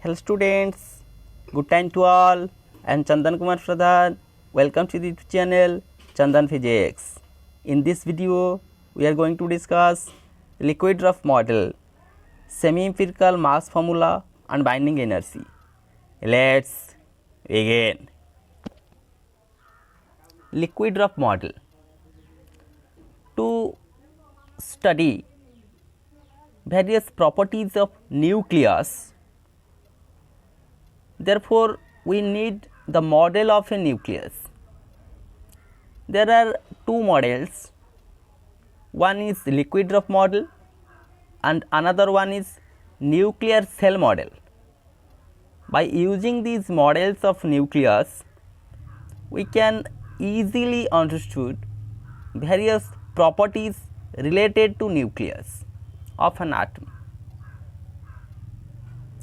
Hello students, good time to all. I am Chandan Kumar Pradhan. Welcome to the YouTube channel Chandan Physics. In this video, we are going to discuss liquid rough model, semi-empirical mass formula and binding energy. Let's begin. Liquid rough model. To study various properties of nucleus, therefore we need the model of a nucleus. There are two models, one is liquid rough model and another one is nuclear cell model. By using these models of nucleus, we can easily understood various properties related to nucleus of an atom.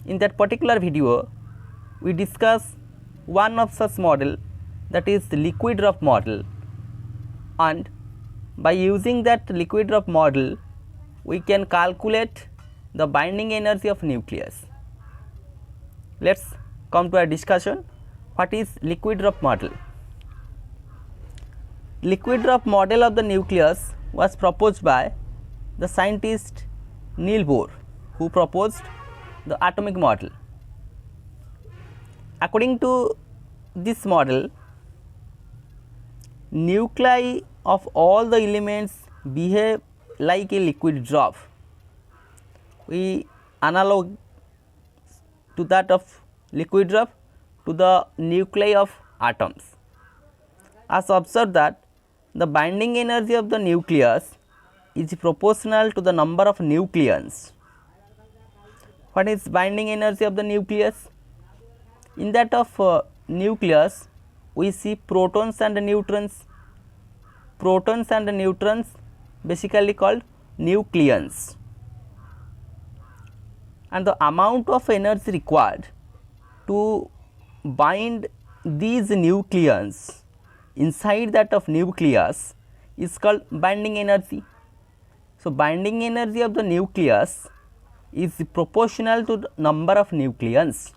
In that particular video, we discuss one of such model, that is the liquid rough model, and by using that liquid rough model we can calculate the binding energy of nucleus. Let us come to a discussion. What is liquid rough model? Liquid rough model of the nucleus was proposed by the scientist Niels Bohr, who proposed the atomic model. According to this model, nuclei of all the elements behave like a liquid drop. We analog to that of liquid drop to the nuclei of atoms. As observed that the binding energy of the nucleus is proportional to the number of nucleons. What is binding energy of the nucleus? In that of nucleus, we see protons and neutrons. Protons and neutrons basically called nucleons, and the amount of energy required to bind these nucleons inside that of nucleus is called binding energy. So, binding energy of the nucleus is proportional to the number of nucleons.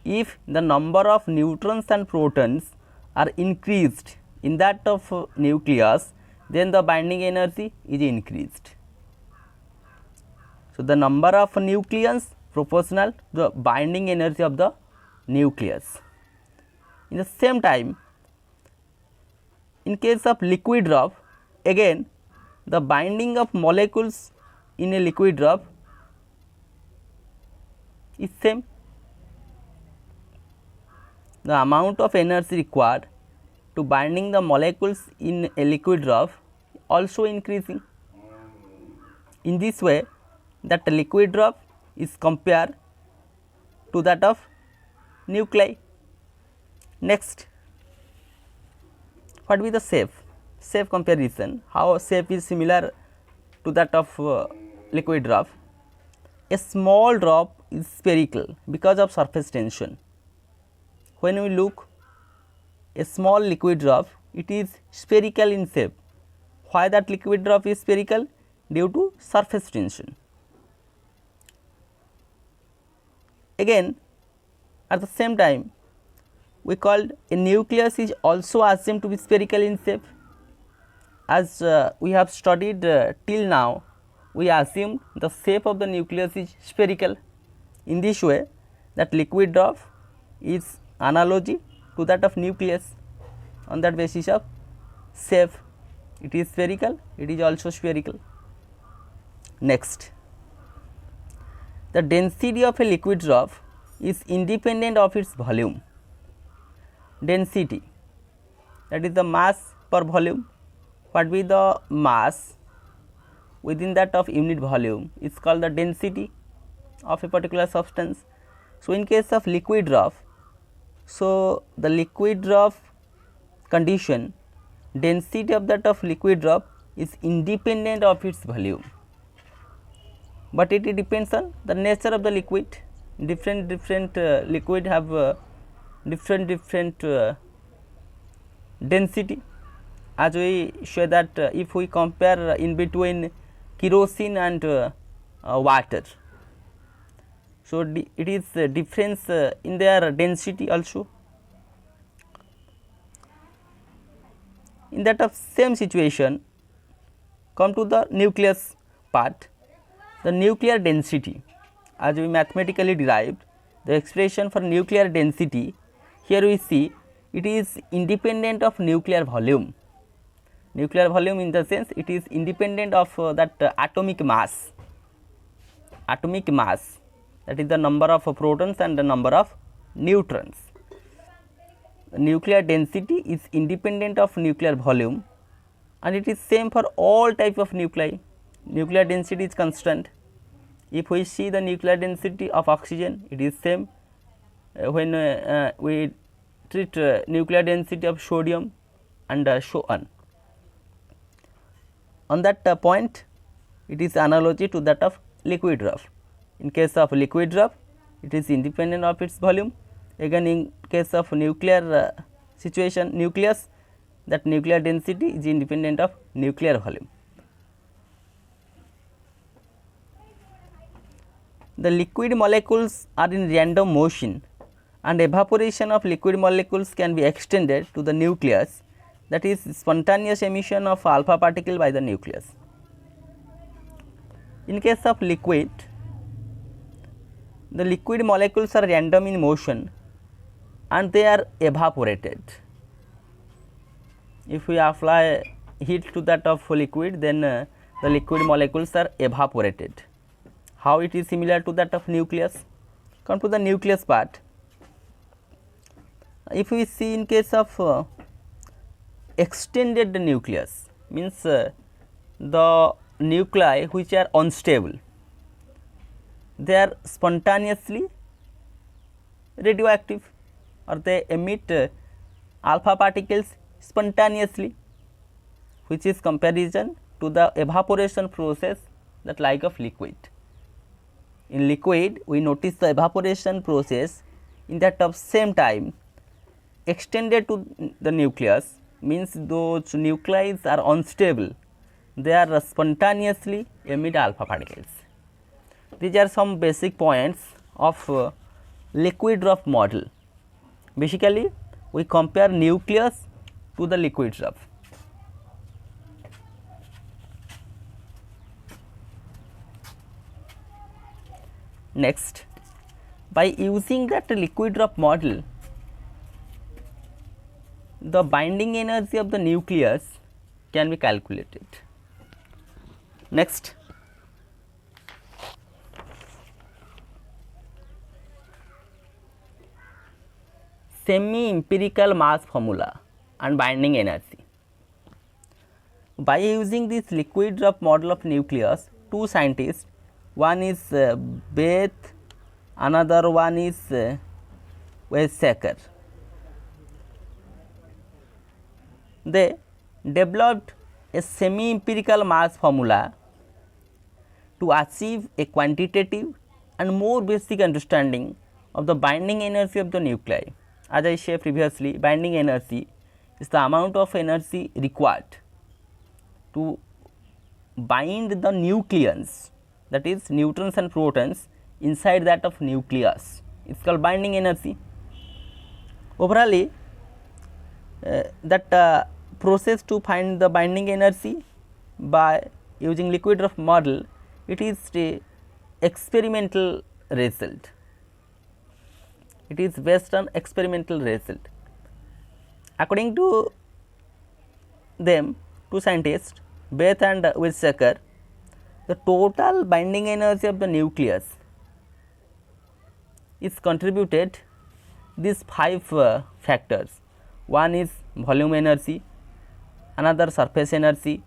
If the number of neutrons and protons are increased in that of nucleus, then the binding energy is increased. So, the number of nucleons proportional to the binding energy of the nucleus. In the same time, in case of liquid drop, again the binding of molecules in a liquid drop is same. The amount of energy required to binding the molecules in a liquid drop also increasing. In this way, that liquid drop is compared to that of nuclei. Next, what will be the shape? Shape comparison, how shape is similar to that of liquid drop. A small drop is spherical because of surface tension. When we look a small liquid drop, it is spherical in shape. Why that liquid drop is spherical? Due to surface tension. Again, at the same time, we called a nucleus is also assumed to be spherical in shape. As we have studied till now, we assume the shape of the nucleus is spherical. In this way, that liquid drop is analogy to that of nucleus. On that basis of shape, it is spherical, it is also spherical. Next, the density of a liquid drop is independent of its volume. Density, that is the mass per volume. What be the mass within that of unit volume is called the density of a particular substance. So, in case of liquid drop, so the liquid drop condition, density of that of liquid drop is independent of its volume, but it depends on the nature of the liquid. Different liquid have different density. As we say that if we compare in between kerosene and water, So, it is difference in their density also. In that of same situation, come to the nucleus part. The nuclear density, as we mathematically derived the expression for nuclear density, here we see it is independent of nuclear volume. Nuclear volume in the sense it is independent of that atomic mass, that is the number of protons and the number of neutrons. Nuclear density is independent of nuclear volume and it is same for all type of nuclei. Nuclear density is constant. If we see the nuclear density of oxygen, it is same when we treat nuclear density of sodium and so on. On that point, it is analogy to that of liquid drop. In case of liquid drop, it is independent of its volume. Again, in case of nuclear situation, nucleus, that nuclear density is independent of nuclear volume. The liquid molecules are in random motion and evaporation of liquid molecules can be extended to the nucleus, that is spontaneous emission of alpha particle by the nucleus. In case of liquid, the liquid molecules are random in motion and they are evaporated. If we apply heat to that of liquid, then the liquid molecules are evaporated. How it is similar to that of nucleus? Come to the nucleus part. If we see in case of extended nucleus, means the nuclei which are unstable, they are spontaneously radioactive or they emit alpha particles spontaneously, which is comparison to the evaporation process that like of liquid. In liquid, we notice the evaporation process in that of same time extended to the nucleus, means those nuclei are unstable, they are spontaneously emit alpha particles. These are some basic points of liquid drop model. Basically, we compare nucleus to the liquid drop. Next, by using that liquid drop model, the binding energy of the nucleus can be calculated. Next, semi-empirical mass formula and binding energy. By using this liquid drop model of nucleus, two scientists, one is B.SC, another one is B.SC. They developed a semi-empirical mass formula to achieve a quantitative and more basic understanding of the binding energy of the nuclei. As I said previously, binding energy is the amount of energy required to bind the nucleons, that is neutrons and protons inside that of nucleus. It is called binding energy. Overall, that process to find the binding energy by using liquid drop model, it is a experimental result. It is based on experimental result. According to them, two scientists, B.SC and B.SC, the total binding energy of the nucleus is contributed these 5 factors. One is volume energy, another surface energy,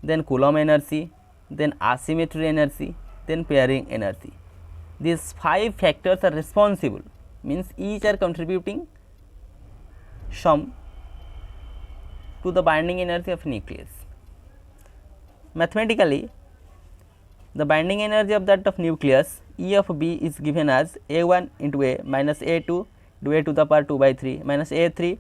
then Coulomb energy, then asymmetry energy, then pairing energy. These 5 factors are responsible, means each are contributing some to the binding energy of nucleus. Mathematically, the binding energy of that of nucleus E of B is given as A1 into A minus A2 into A to the power 2 by 3 minus A3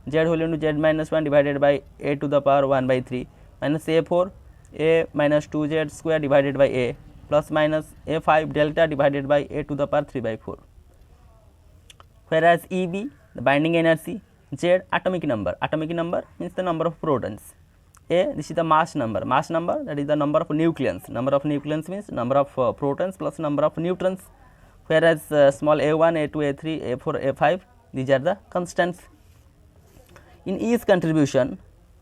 Z whole into Z minus 1 divided by A to the power 1 by 3 minus A4 A minus 2Z square divided by A plus minus A5 delta divided by A to the power 3 by 4. Whereas EB, the binding energy, Z atomic number means the number of protons, A this is the mass number that is the number of nucleons means number of protons plus number of neutrons, whereas small A1, A2, A3, A4, A5 these are the constants. In each contribution,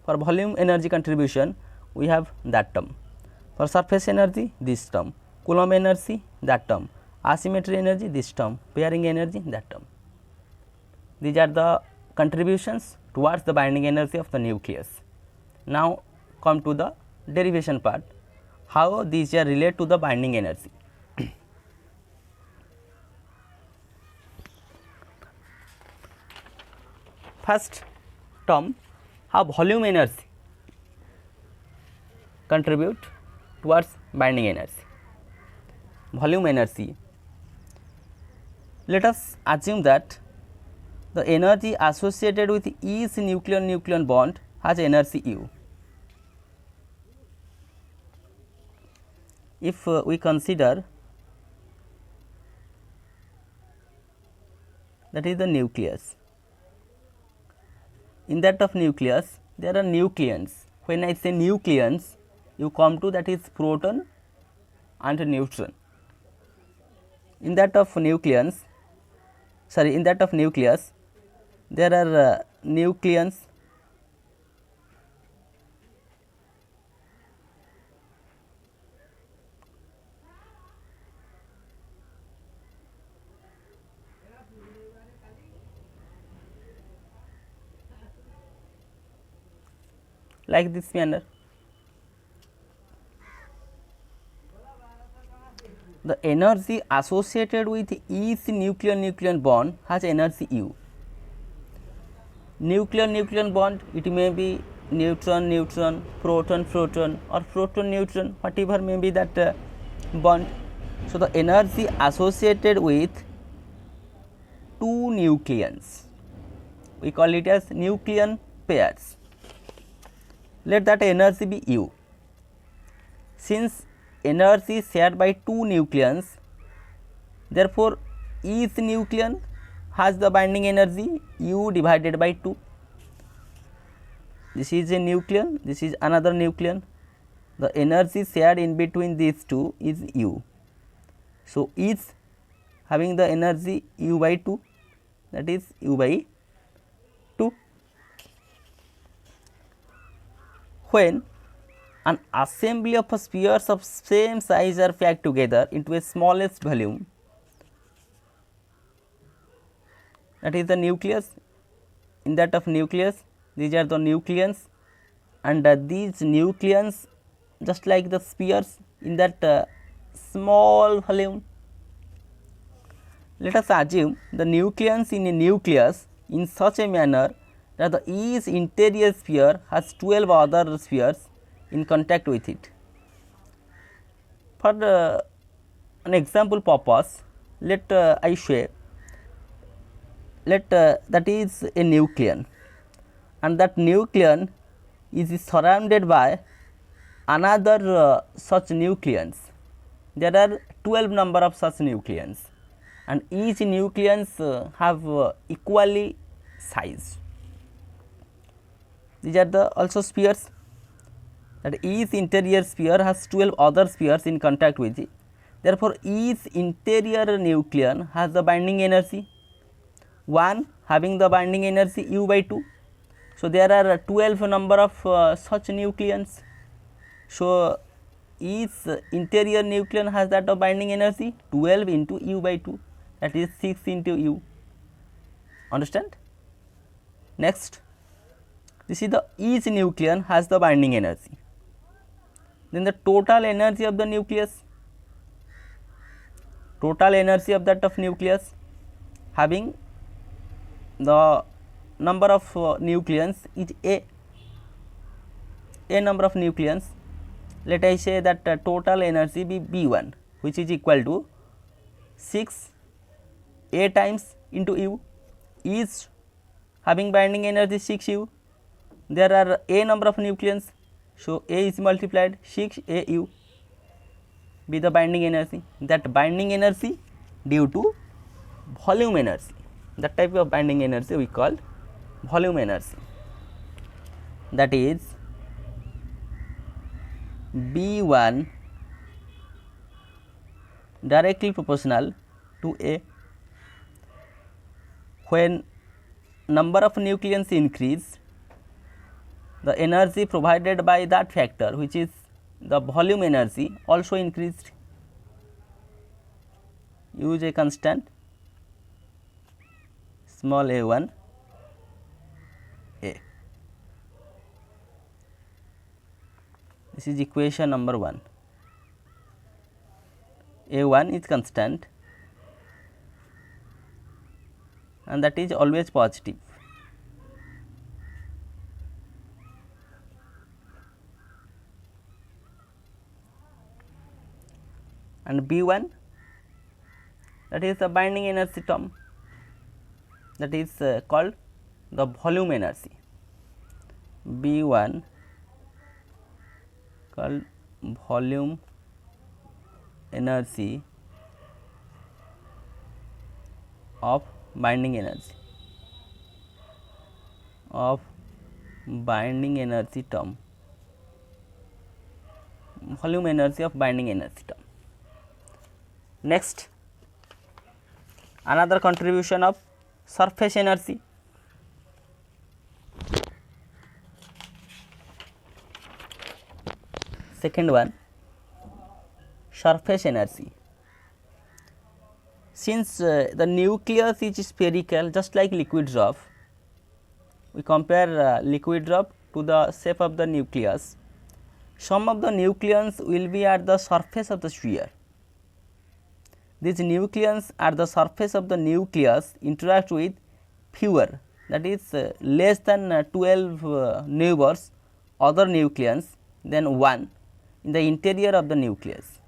for volume energy contribution we have that term, for surface energy this term, Coulomb energy that term, asymmetry energy this term, pairing energy that term. These are the contributions towards the binding energy of the nucleus. Now come to the derivation part, how these are related to the binding energy. First term, how volume energy contribute towards binding energy. Volume energy, let us assume that the energy associated with each nucleon bond has energy U. If we consider that is the nucleus, in that of nucleus there are nucleons. When I say nucleons, you come to that is proton and neutron. In that of nucleus there are nucleons like this manner. The energy associated with each nucleon bond has energy U. Nucleon bond, it may be neutron, proton or proton-neutron, whatever may be that bond. So, the energy associated with two nucleons, we call it as nucleon pairs. Let that energy be U. Since energy shared by two nucleons, therefore, each nucleon has the binding energy U divided by 2. This is a nucleon, this is another nucleon. The energy shared in between these two is U. So, each having the energy U by 2, that is U by 2. When an assembly of spheres of same size are packed together into a smallest volume, that is the nucleus. In that of nucleus, these are the nucleons, and these nucleons just like the spheres in that small volume. Let us assume the nucleons in a nucleus in such a manner that the each interior sphere has 12 other spheres in contact with it. For an example purpose, let I show. Let that is a nucleon, and that nucleon is surrounded by another such nucleons. There are 12 number of such nucleons, and each nucleons have equally size. These are the also spheres, that each interior sphere has 12 other spheres in contact with it. Therefore, each interior nucleon has the binding energy, one having the binding energy U by 2. So, there are 12 number of such nucleons. So, each interior nucleon has that of binding energy 12 into U by 2, that is 6 into U. Understand? Next, this is the each nucleon has the binding energy. Then the total energy of the nucleus, total energy of that of nucleus having the number of nucleons is a number of nucleons. Let I say that total energy be B1, which is equal to 6 A times into U, each having binding energy 6 U. There are A number of nucleons, so A is multiplied 6 A U. be the binding energy? That binding energy due to volume energy. That type of binding energy we call volume energy. That is B1 directly proportional to A. When number of nucleons increase, the energy provided by that factor, which is the volume energy, also increased. Use a constant small a1 a. This is equation number 1. A1 is constant and that is always positive. And B1, that is the binding energy term, that is called the volume energy. B1 called volume energy of binding energy term, volume energy of binding energy term. Next, another contribution of surface energy. Second one, surface energy. Since the nucleus is spherical, just like liquid drop, we compare liquid drop to the shape of the nucleus. Some of the nucleons will be at the surface of the sphere. These nucleons at the surface of the nucleus interact with fewer, that is less than 12 neighbors, other nucleons than 1 in the interior of the nucleus.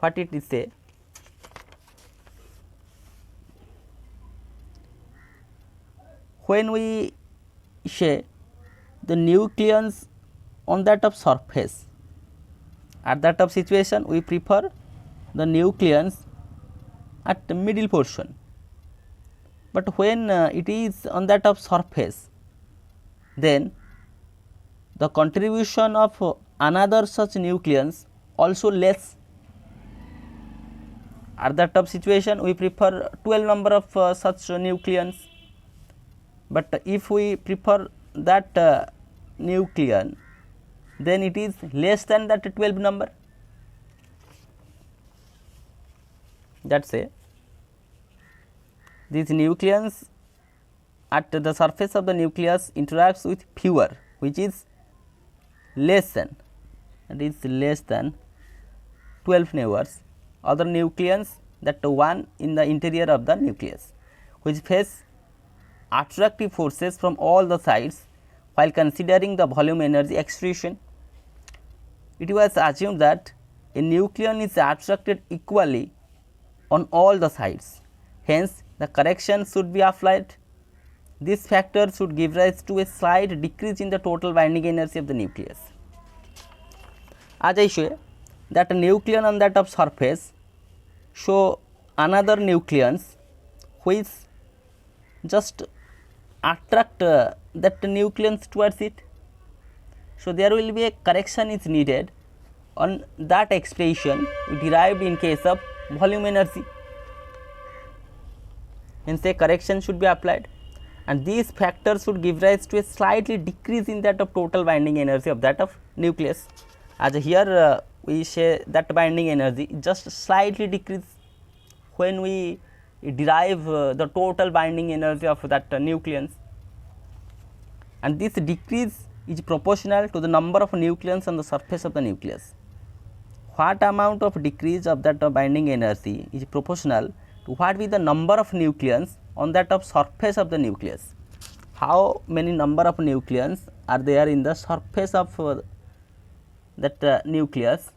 What it is say? When we say the nucleons on that of surface, at that of situation we prefer the nucleons at the middle portion, but when it is on that of surface, then the contribution of another such nucleons also less. At that of situation we prefer 12 number of such nucleons, but if we prefer that nucleon, then it is less than that 12 number. That say these nucleons at the surface of the nucleus interacts with fewer, which is less than, that is less than 12 neighbors, other nucleons, that 1 in the interior of the nucleus, which face attractive forces from all the sides. While considering the volume energy expression, it was assumed that a nucleon is attracted equally on all the sides. Hence, the correction should be applied. This factor should give rise to a slight decrease in the total binding energy of the nucleus. As I say that a nucleon on that of surface show another nucleons which just attract that nucleons towards it. So, there will be a correction is needed on that expression we derived in case of volume energy. Hence, a correction should be applied, and these factors should give rise to a slightly decrease in that of total binding energy of that of nucleus. As here we say that binding energy just slightly decrease when we derive the total binding energy of that nucleons, and this decrease is proportional to the number of nucleons on the surface of the nucleus. What amount of decrease of that binding energy is proportional to what be the number of nucleons on that of surface of the nucleus. How many number of nucleons are there in the surface of that nucleus,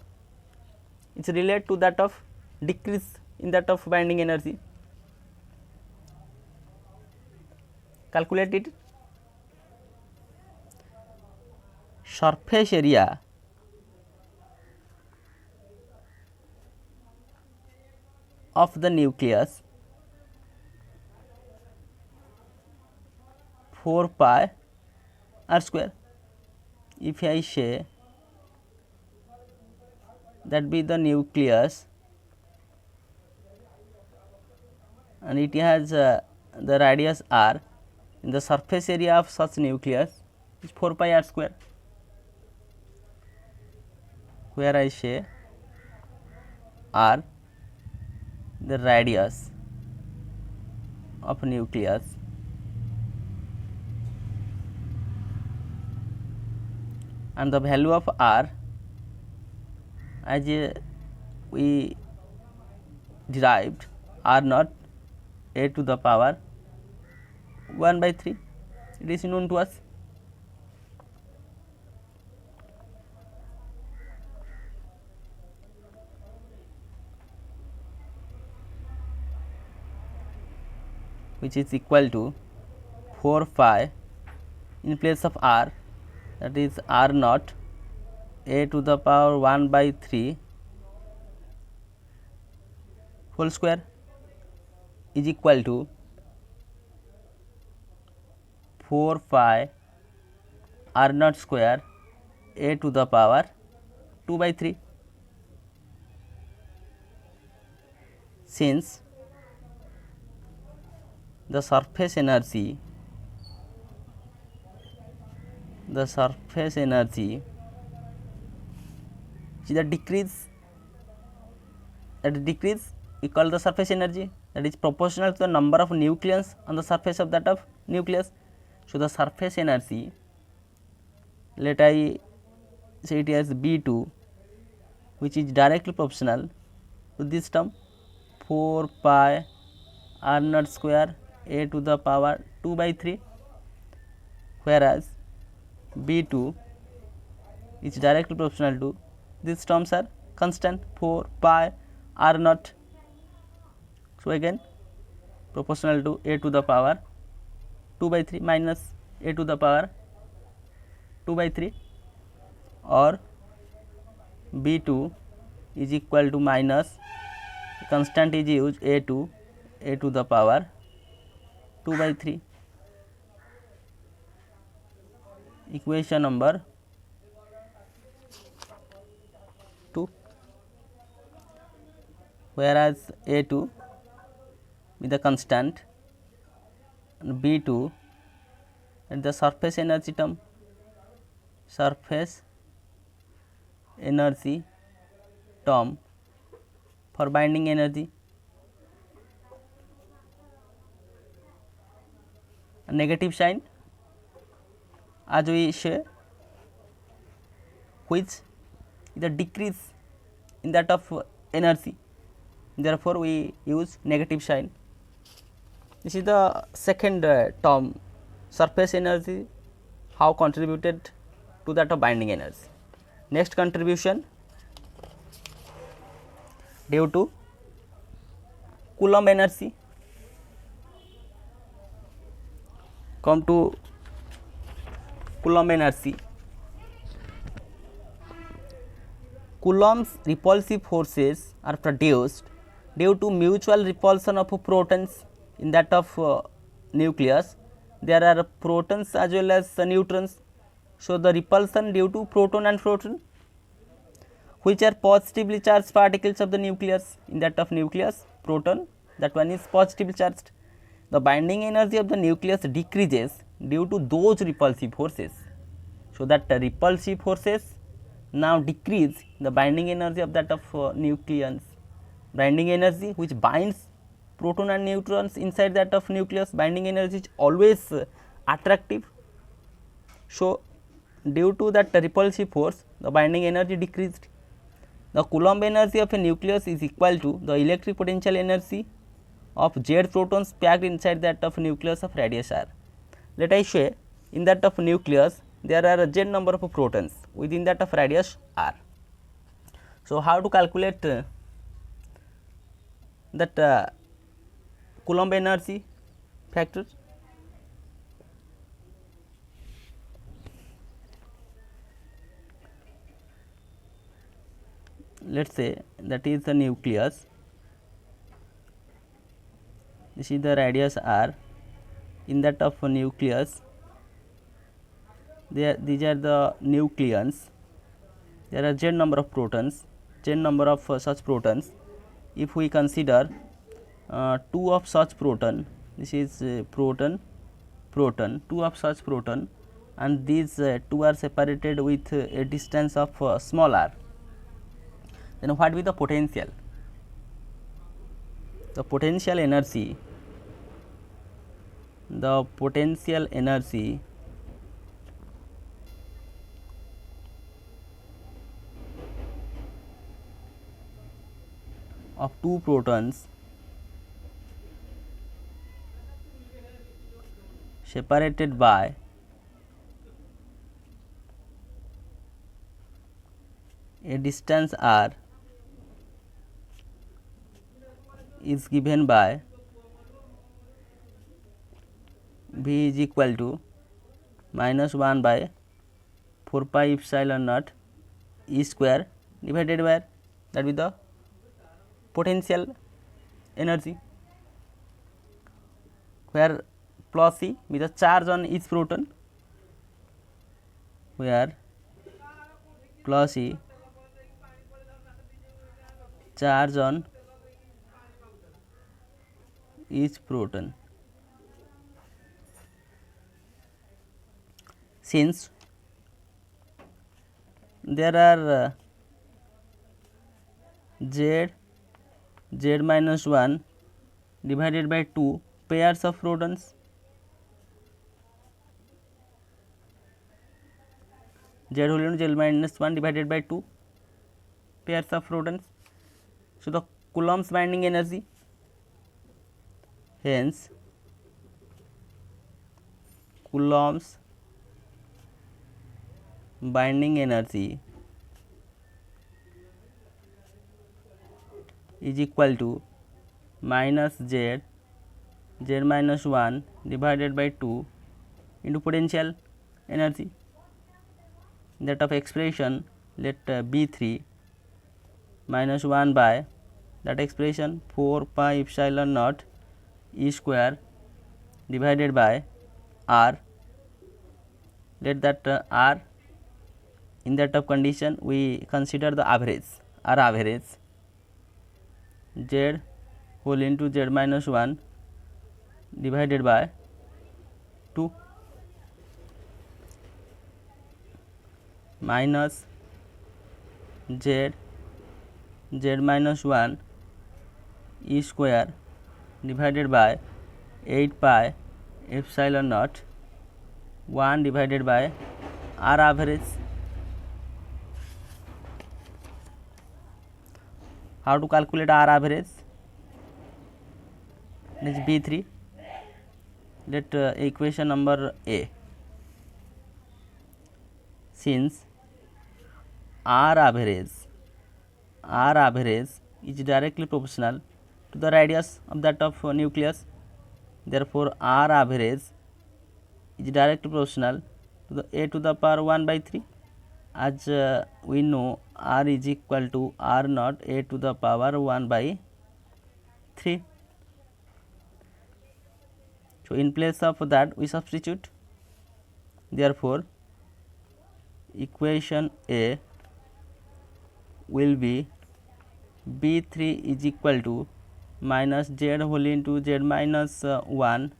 it is related to that of decrease in that of binding energy. Calculate it. Surface area of the nucleus 4 pi r square. If I say that be the nucleus and it has the radius r, in the surface area of such nucleus is 4 pi r square, where I say r the radius of nucleus and the value of r as we derived r naught a to the power 1 by 3, it is known to us. Which is equal to 4 pi in place of r, that is r naught a to the power 1 by 3 whole square is equal to 4 pi r naught square a to the power 2 by 3. Since the surface energy is the decrease, we call the surface energy, that is proportional to the number of nucleons on the surface of that of nucleus. So, the surface energy, let I say it as B2, which is directly proportional to this term 4 pi r naught square a to the power 2 by 3, whereas B2 is directly proportional to these terms are constant 4 pi r naught. So, again proportional to a to the power 2 by 3 minus a to the power 2 by 3, or B2 is equal to minus constant is used a to the power 2 by 3. Equation number 2, whereas A2 with the constant and B2 and the surface energy term, for binding energy, a negative sign as we say, which is the decrease in that of energy, therefore we use negative sign. This is the second term, surface energy, how contributed to that of binding energy. Next contribution due to Coulomb energy. Come to Coulomb energy. Coulomb's repulsive forces are produced due to mutual repulsion of protons in that of nucleus. There are protons as well as neutrons. So, the repulsion due to proton and proton, which are positively charged particles of the nucleus. In that of nucleus, proton, that one is positively charged. The binding energy of the nucleus decreases due to those repulsive forces. So, that repulsive forces now decrease the binding energy of that of nucleons. Binding energy which binds proton and neutrons inside that of nucleus, binding energy is always attractive. So, due to that repulsive force, the binding energy decreased. The Coulomb energy of a nucleus is equal to the electric potential energy of Z protons packed inside that of nucleus of radius r. Let us say in that of nucleus there are a Z number of protons within that of radius r. So, how to calculate that Coulomb energy factor? Let us say that is the nucleus this is the radius r. In that of nucleus, these are the nucleons. There are z number of protons, z number of such protons. If we consider 2 of such proton, this is proton, 2 of such proton, and these 2 are separated with a distance of small r, then what will be the potential? The potential energy of 2 protons separated by a distance r is given by V is equal to minus 1 by 4 pi epsilon naught E square divided by, that will be the potential energy, where plus E with the charge on each proton, where plus E charge on each proton. Since there are z minus 1 divided by 2 pairs of protons, z whole into z minus 1 divided by 2 pairs of protons. So, the Coulomb's binding energy, hence Coulomb's binding energy is equal to minus z minus 1 divided by 2 into potential energy. That of expression, let B3 minus 1 by that expression 4 pi epsilon naught E square divided by r. Let that r, in that of condition we consider the average, r average, z whole into z minus 1 divided by 2 minus z minus 1 E square divided by 8 pi epsilon naught 1 divided by r average. How to calculate r average? This is B3. Let equation number A. Since r average is directly proportional to the radius of that of nucleus, therefore r average is directly proportional to the a to the power 1 by 3, as we know r is equal to r naught a to the power 1 by 3. So, in place of that we substitute, therefore equation A will be B3 is equal to minus z whole into z minus 1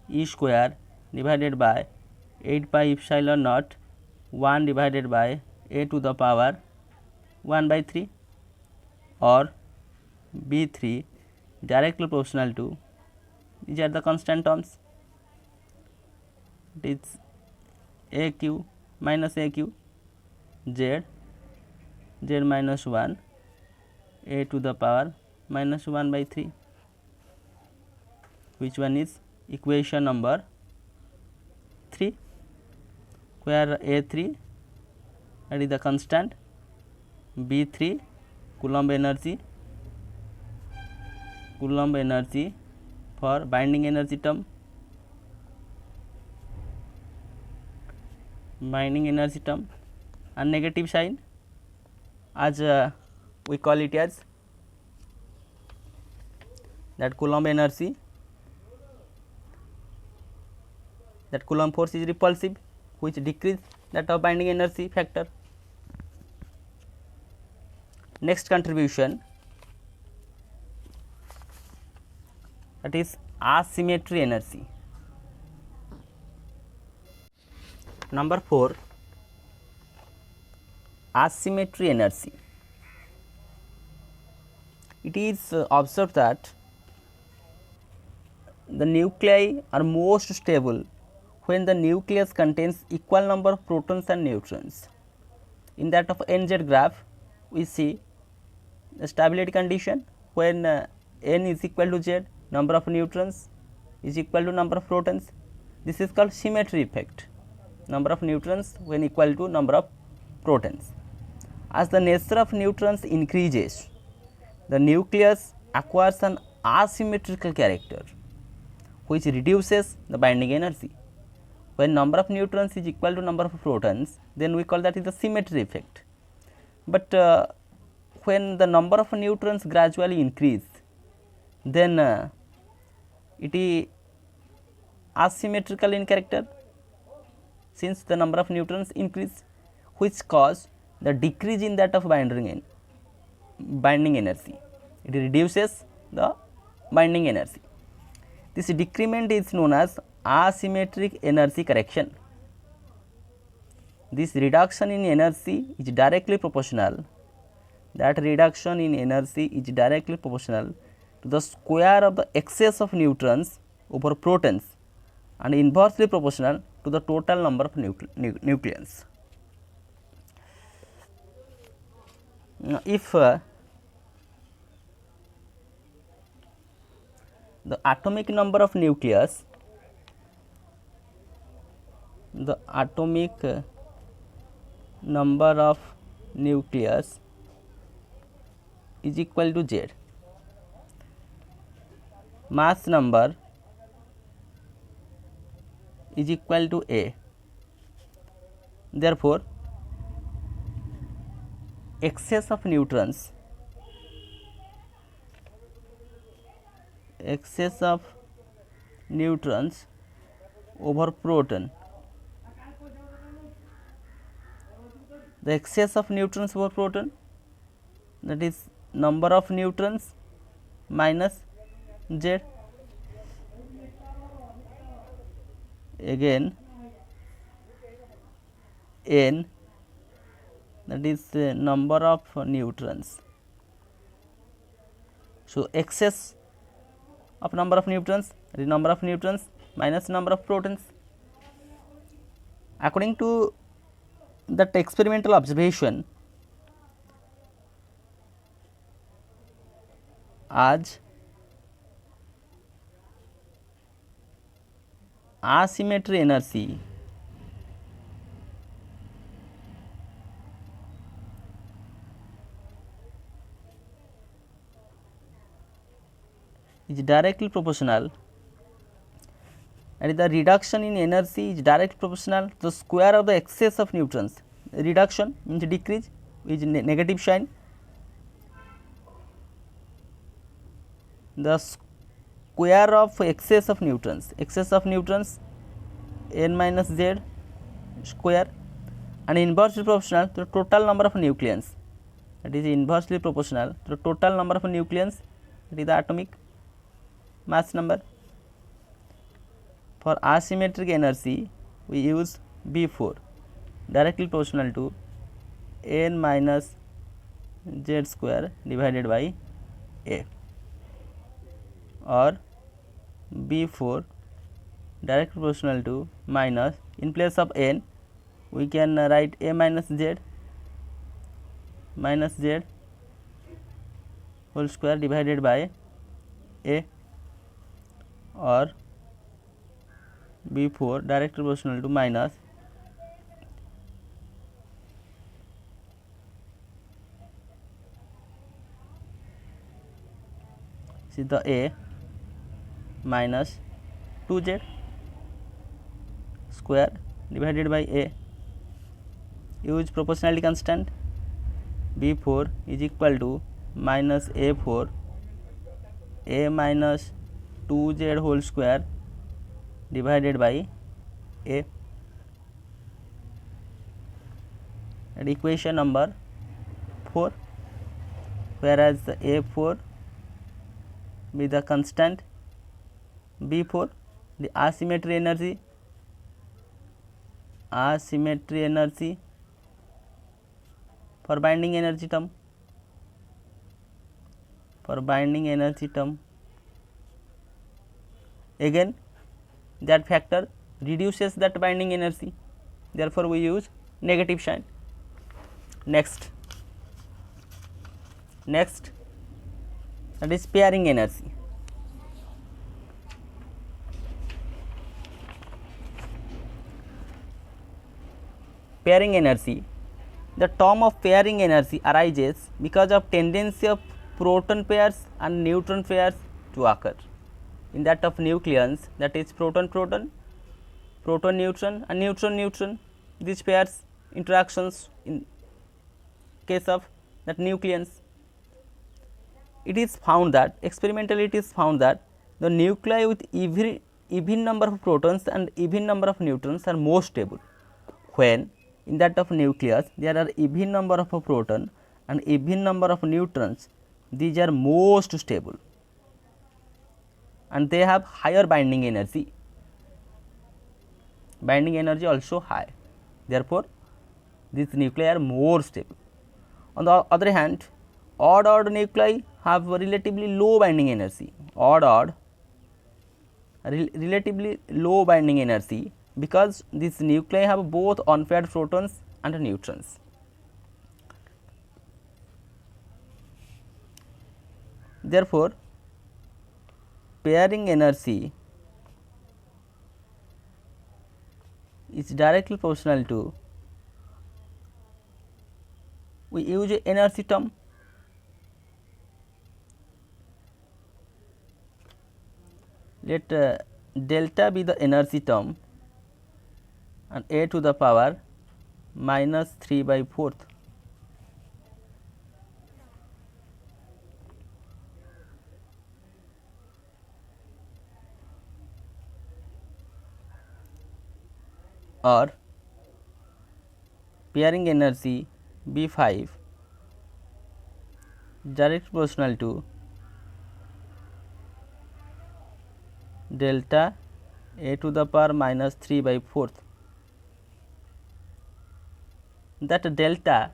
E square divided by 8 pi epsilon naught 1 divided by a to the power 1 by 3, or B3 directly proportional to, these are the constant terms, it is AQ minus AQ, z minus 1 a to the power minus 1 by 3, which one is equation number 3, where A3 that is the constant, B3 Coulomb energy for binding energy term, and negative sign, as we call it as that Coulomb energy that Coulomb force is repulsive, which decrease that of binding energy factor. Next contribution, that is asymmetry energy. Number 4, asymmetry energy. It is observed that the nuclei are most stable when the nucleus contains equal number of protons and neutrons. In that of NZ graph, we see the stability condition when n is equal to z, number of neutrons is equal to number of protons. This is called symmetry effect, number of neutrons when equal to number of protons. As the nature of neutrons increases, the nucleus acquires an asymmetrical character, which reduces the binding energy. When number of neutrons is equal to number of protons, then we call that is the symmetry effect. But when the number of neutrons gradually increase, then it is asymmetrical in character, since the number of neutrons increase, which cause the decrease in that of binding energy. It reduces the binding energy. This decrement is known as asymmetric energy correction. This reduction in energy is directly proportional. That reduction in energy is directly proportional to the square of the excess of neutrons over protons and inversely proportional to the total number of nucleons. Now, if the atomic number of nucleus, is equal to Z, mass number is equal to A. Therefore, excess of neutrons over proton, the excess of neutrons over proton, that is number of neutrons minus Z. Again n, that is number of neutrons. So, excess of number of neutrons, that is number of neutrons minus number of protons. According to that experimental observation, as asymmetry energy is directly proportional, and the reduction in energy is directly proportional to the square of the excess of neutrons. Reduction means decrease, is negative sign. The square of excess of neutrons n minus Z square, and inversely proportional to the total number of nucleons, that is inversely proportional to the total number of nucleons, that is the atomic mass number. For asymmetric energy, we use B4, directly proportional to n minus Z square divided by A, or B4 directly proportional to minus, in place of n we can write A minus Z whole square divided by A, or B4 directly proportional to minus see the A minus 2Z square divided by A. Use proportionality constant. B4 is equal to minus A4 A minus 2Z whole square divided by A, and equation number 4, whereas the A4 be the constant, B4 the asymmetry energy for binding energy term, again that factor reduces that binding energy, therefore we use negative sign. Next that is pairing energy. Pairing energy, the term of pairing energy arises because of tendency of proton pairs and neutron pairs to occur. In that of nucleons, that is proton neutron and neutron, these pairs interactions in case of that nucleons. It is found that experimentally it is found that the nuclei with even number of protons and even number of neutrons are more stable, when in that of nucleus there are even number of proton and even number of neutrons, these are most stable and they have higher binding energy also high, therefore these nuclei are more stable. On the other hand, odd nuclei have relatively low binding energy, relatively low binding energy, because these nuclei have both unpaired protons and neutrons. Therefore, pairing energy is directly proportional to, we use a energy term, let delta be the energy term and a to the power minus 3/4. Or pairing energy B5 direct proportional to delta a to the power minus 3/4. That delta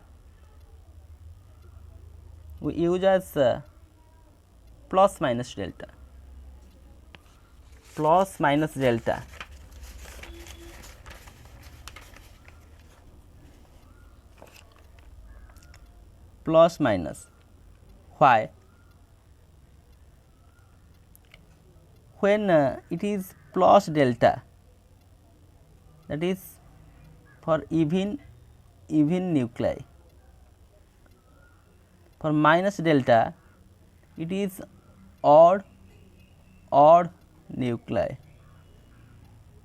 we use as plus minus delta, plus minus delta. Plus minus, why? When it is plus delta, that is for even nuclei, for minus delta it is odd nuclei,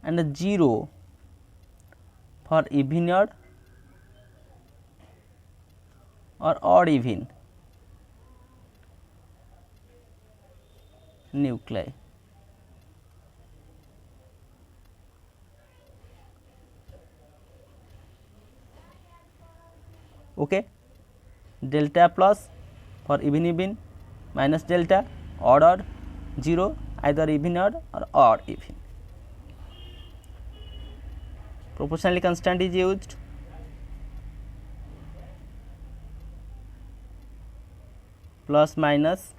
and 0 for even or odd even nuclei. Okay, delta plus for even, minus delta odd, 0 either even odd or odd even. Proportionality constant is used. Plus minus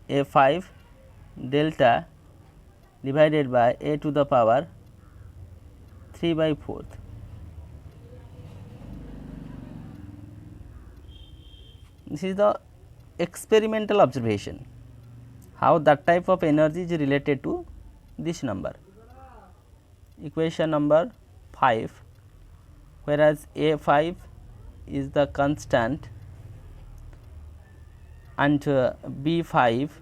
A5 delta divided by a to the power 3/4. This is the experimental observation, how that type of energy is related to this number. Equation number 5, whereas A5 is the constant and B5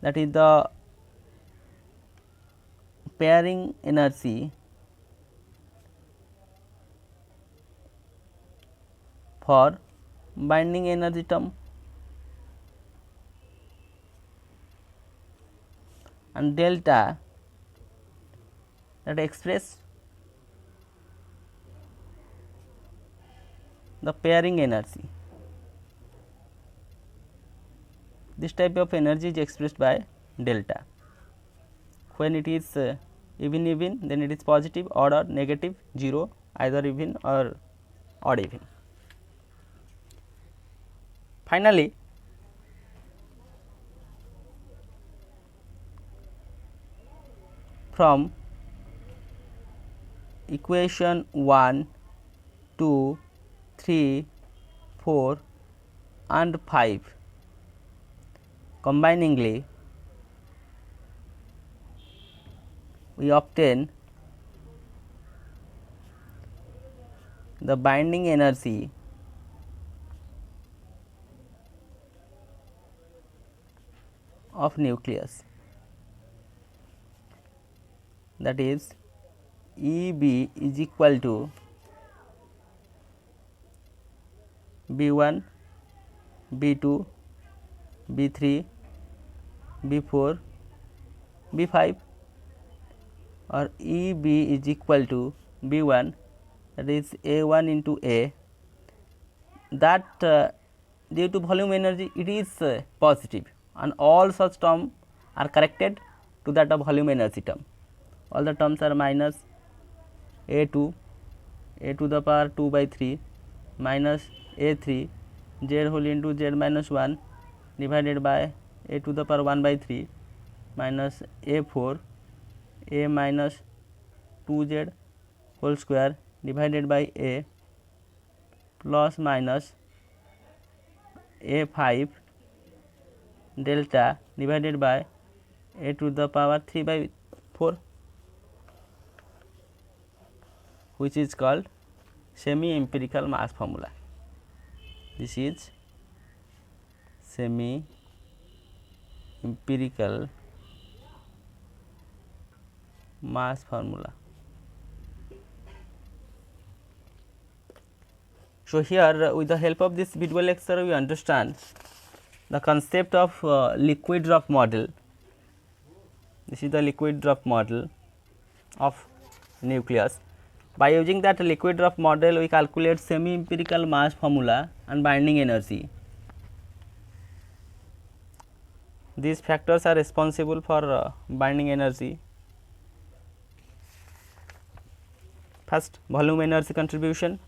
that is the pairing energy for binding energy term, and delta that express the pairing energy. This type of energy is expressed by delta. When it is even, then it is positive, odd or negative, 0, either even or odd even. Finally, from equation 1, 2, 3, 4 and 5 combiningly, we obtain the binding energy of nucleus, that is EB is equal to B1, B2, B3, B4, B5, or EB is equal to B1, that is A1 into A, that due to volume energy it is positive, and all such terms are corrected to that of volume energy term. All the terms are minus A2, A to the power 2 by 3 minus A3 z whole into z minus 1 divided by A to the power 1 by 3 minus A4 A minus 2z whole square divided by A plus minus A5 delta divided by A to the power 3 by 4, which is called semi-empirical mass formula. This is semi-empirical mass formula. So, here with the help of this video lecture we understand the concept of liquid drop model. This is the liquid drop model of nucleus. By using that liquid drop model, we calculate semi-empirical mass formula and binding energy. These factors are responsible for binding energy. First, volume energy contribution.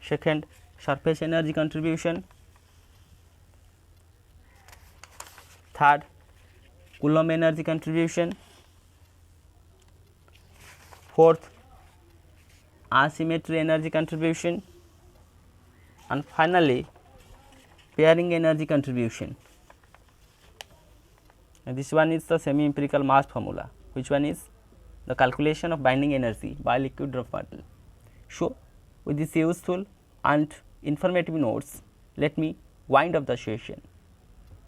Second, surface energy contribution. Third, Coulomb energy contribution. Fourth, asymmetry energy contribution, and finally pairing energy contribution. And this one is the semi-empirical mass formula, which one is the calculation of binding energy by liquid drop model. So, with this useful and informative notes, let me wind up the session.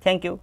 Thank you.